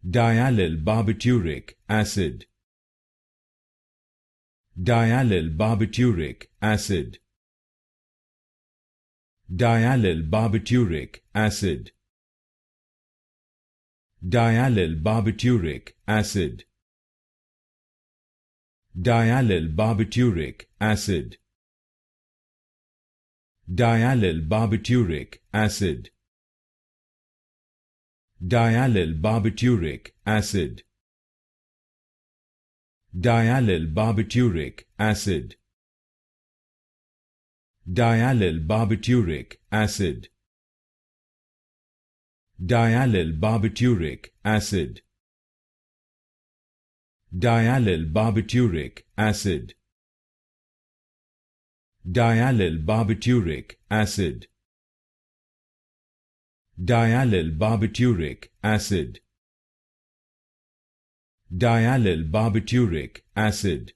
Diallylbarbituric acid. Diallylbarbituric acid. Diallylbarbituric acid. Diallylbarbituric acid. Diallylbarbituric acid. Diallylbarbituric acid. Diallylbarbituric acid. Diallylbarbituric acid. Diallylbarbituric acid. Diallylbarbituric acid. Diallylbarbituric acid. Diallylbarbituric acid. Diallylbarbituric acid. Diallylbarbituric acid.